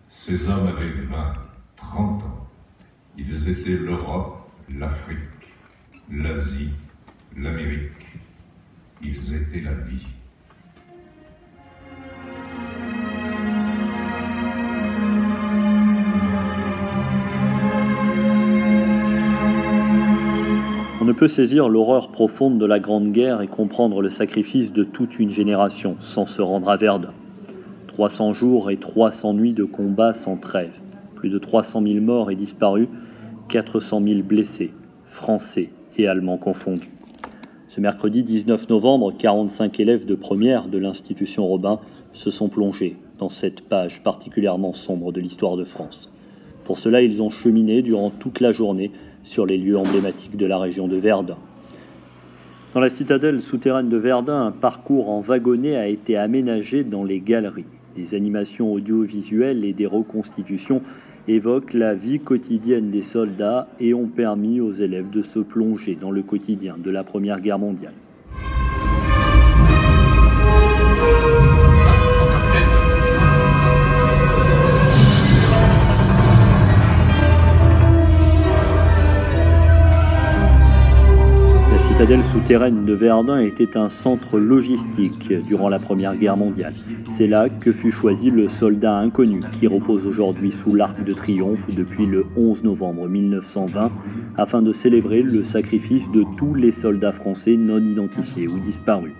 Ces hommes avaient 20, 30 ans. Ils étaient l'Europe, l'Afrique, l'Asie, l'Amérique. Ils étaient la vie. On ne peut saisir l'horreur profonde de la Grande Guerre et comprendre le sacrifice de toute une génération sans se rendre à Verdun. 300 jours et 300 nuits de combat sans trêve. Plus de 300 000 morts et disparus, 400 000 blessés, français et allemands confondus. Ce mercredi 19 novembre, 45 élèves de première de l'institution Robin se sont plongés dans cette page particulièrement sombre de l'histoire de France. Pour cela, ils ont cheminé durant toute la journée sur les lieux emblématiques de la région de Verdun. Dans la citadelle souterraine de Verdun, un parcours en wagonnet a été aménagé dans les galeries. Des animations audiovisuelles et des reconstitutions évoquent la vie quotidienne des soldats et ont permis aux élèves de se plonger dans le quotidien de la Première Guerre mondiale. La citadelle souterraine de Verdun était un centre logistique durant la Première Guerre mondiale. C'est là que fut choisi le soldat inconnu qui repose aujourd'hui sous l'Arc de Triomphe depuis le 11 novembre 1920 afin de célébrer le sacrifice de tous les soldats français non identifiés ou disparus.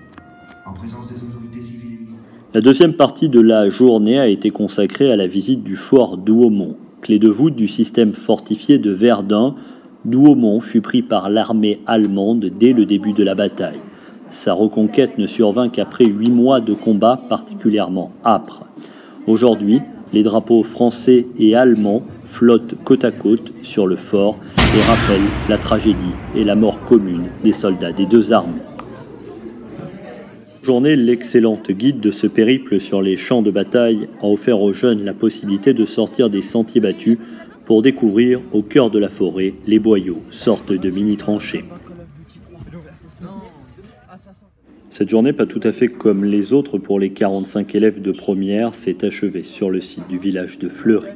La deuxième partie de la journée a été consacrée à la visite du fort Douaumont, clé de voûte du système fortifié de Verdun. Douaumont fut pris par l'armée allemande dès le début de la bataille. Sa reconquête ne survint qu'après 8 mois de combats particulièrement âpres. Aujourd'hui, les drapeaux français et allemands flottent côte à côte sur le fort et rappellent la tragédie et la mort commune des soldats des deux armées. Aujourd'hui, l'excellente guide de ce périple sur les champs de bataille a offert aux jeunes la possibilité de sortir des sentiers battus pour découvrir au cœur de la forêt les boyaux, sorte de mini-tranchées. Cette journée, pas tout à fait comme les autres pour les 45 élèves de première, s'est achevée sur le site du village de Fleury.